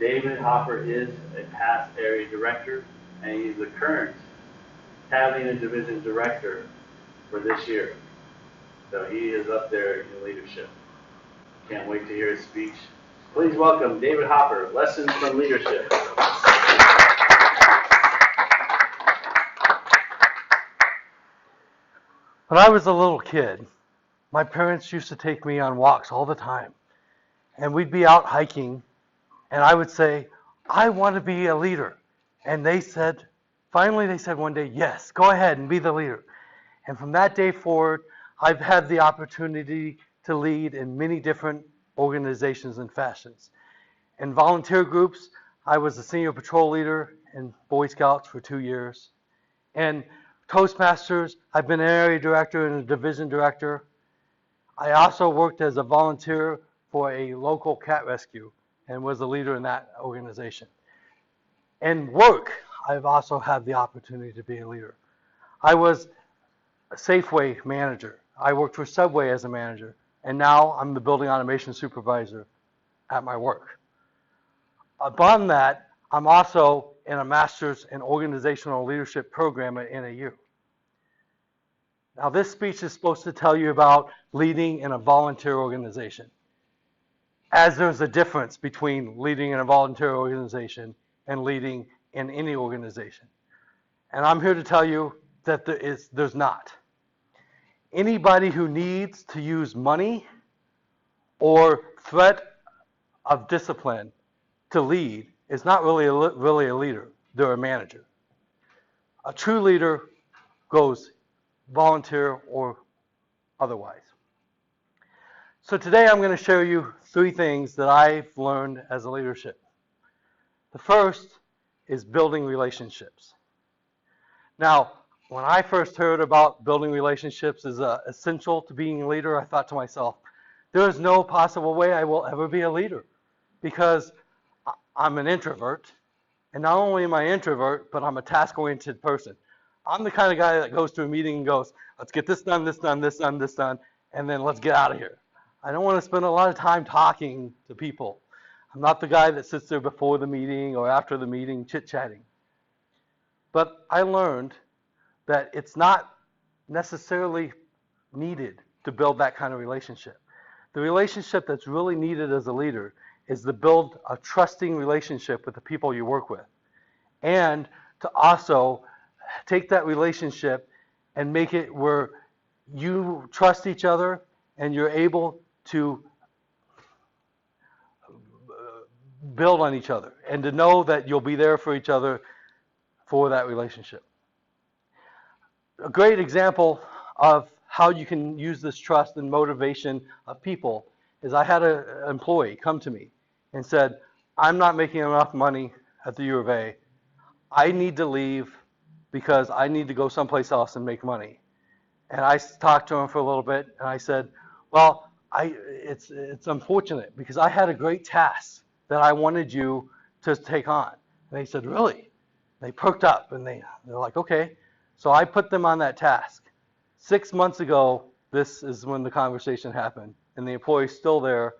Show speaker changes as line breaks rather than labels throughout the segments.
David Hopper is a past area director, and he's the current Catalina Division Director for this year. So he is up there in leadership. Can't wait to hear his speech. Please welcome David Hopper, Lessons from Leadership.
When I was a little kid, my parents used to take me on walks all the time. And we'd be out hiking, and I would say, I want to be a leader. And finally they said one day, yes, go ahead and be the leader. And from that day forward, I've had the opportunity to lead in many different organizations and fashions. In volunteer groups, I was the senior patrol leader in Boy Scouts for 2 years. And Toastmasters, I've been an area director and a division director. I also worked as a volunteer for a local cat rescue and was a leader in that organization. In work, I've also had the opportunity to be a leader. I was a Safeway manager. I worked for Subway as a manager, and now I'm the building automation supervisor at my work. Upon that, I'm also in a master's in organizational leadership program at NAU. Now, this speech is supposed to tell you about leading in a volunteer organization, as there's a difference between leading in a volunteer organization and leading in any organization. And I'm here to tell you that there's not. Anybody who needs to use money or threat of discipline to lead is not really a leader. They're a manager. A true leader goes volunteer or otherwise. So today I'm going to show you 3 things that I've learned as a leadership. The first is building relationships. Now, when I first heard about building relationships as essential to being a leader, I thought to myself, there is no possible way I will ever be a leader because I'm an introvert. And not only am I an introvert, but I'm a task-oriented person. I'm the kind of guy that goes to a meeting and goes, let's get this done, this done, this done, this done, and then let's get out of here. I don't want to spend a lot of time talking to people. I'm not the guy that sits there before the meeting or after the meeting chit-chatting. But I learned that it's not necessarily needed to build that kind of relationship. The relationship that's really needed as a leader is to build a trusting relationship with the people you work with, and to also take that relationship and make it where you trust each other and you're able to build on each other and to know that you'll be there for each other for that relationship. A great example of how you can use this trust and motivation of people is I had an employee come to me and said, I'm not making enough money at the U of A. I need to leave because I need to go someplace else and make money. And I talked to him for a little bit, and I said, well, it's unfortunate because I had a great task that I wanted you to take on. And they said, really? They perked up, and they're like, okay. So I put them on that task. 6 months ago, this is when the conversation happened, and the employee's still there.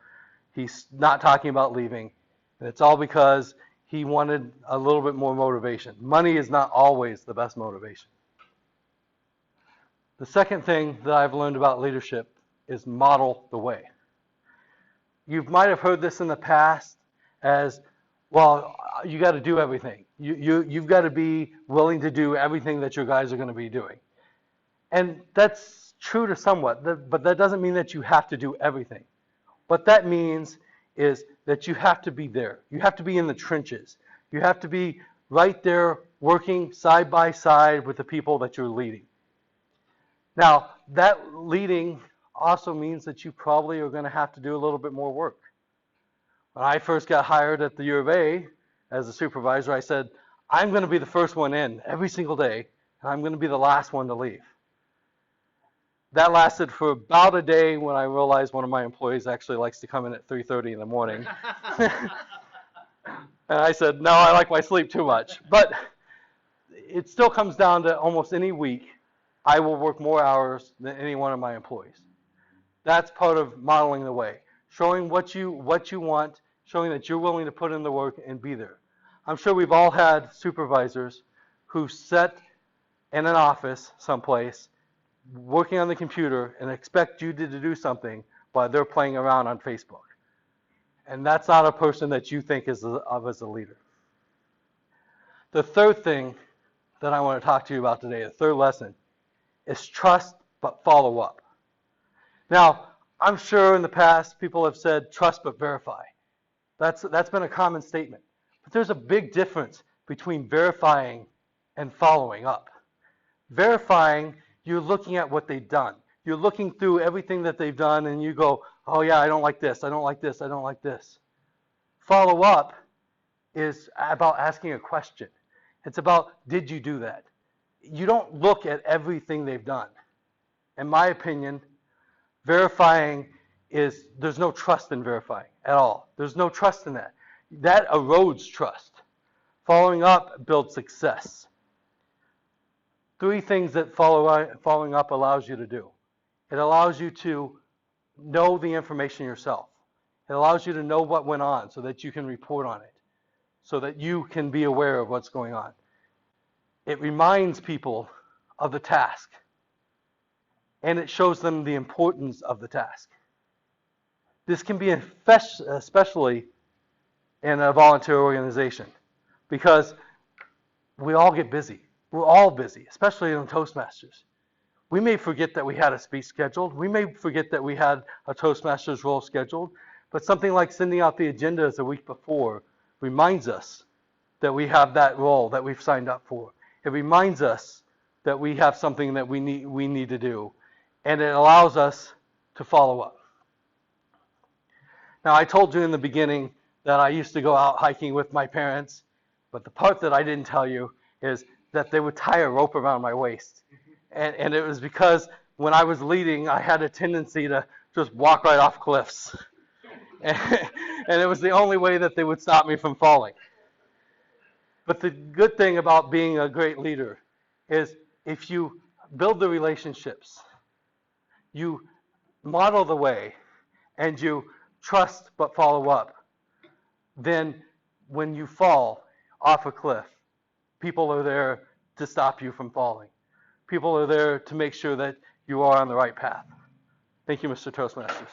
He's not talking about leaving, and it's all because he wanted a little bit more motivation. Money is not always the best motivation. The second thing that I've learned about leadership is model the way. You might have heard this in the past as, well, you got to do everything. You've got to be willing to do everything that your guys are going to be doing. And that's true to somewhat, but that doesn't mean that you have to do everything. What that means is that you have to be there. You have to be in the trenches. You have to be right there working side by side with the people that you're leading. Now, that leading also means that you probably are going to have to do a little bit more work. When I first got hired at the U of A as a supervisor, I said, I'm going to be the first one in every single day, and I'm going to be the last one to leave. That lasted for about a day when I realized one of my employees actually likes to come in at 3:30 in the morning. And I said, no, I like my sleep too much. But it still comes down to almost any week, I will work more hours than any one of my employees. That's part of modeling the way, showing what you want showing that you're willing to put in the work and be there. I'm sure we've all had supervisors who sit in an office someplace working on the computer and expect you to do something while they're playing around on Facebook. And that's not a person that you think of as a leader. The third thing that I want to talk to you about today, the third lesson, is trust but follow up. Now, I'm sure in the past people have said trust but verify. That's been a common statement. But there's a big difference between verifying and following up. Verifying, you're looking at what they've done. You're looking through everything that they've done and you go, oh yeah, I don't like this, I don't like this, I don't like this. Follow up is about asking a question. It's about, did you do that? You don't look at everything they've done. In my opinion, verifying is, there's no trust in verifying at all. There's no trust in that. That erodes trust. Following up builds success. Three things that following up allows you to do. It allows you to know the information yourself. It allows you to know what went on so that you can report on it, so that you can be aware of what's going on. It reminds people of the task, and it shows them the importance of the task. This can be especially in a volunteer organization because we all get busy. We're all busy, especially in Toastmasters. We may forget that we had a speech scheduled. We may forget that we had a Toastmasters role scheduled, but something like sending out the agendas a week before reminds us that we have that role that we've signed up for. It reminds us that we have something that we need to do, and it allows us to follow up. Now, I told you in the beginning that I used to go out hiking with my parents, but the part that I didn't tell you is that they would tie a rope around my waist. And it was because when I was leading, I had a tendency to just walk right off cliffs. And it was the only way that they would stop me from falling. But the good thing about being a great leader is if you build the relationships, you model the way, and you trust but follow up, then when you fall off a cliff, people are there to stop you from falling. People are there to make sure that you are on the right path. Thank you, Mr. Toastmasters.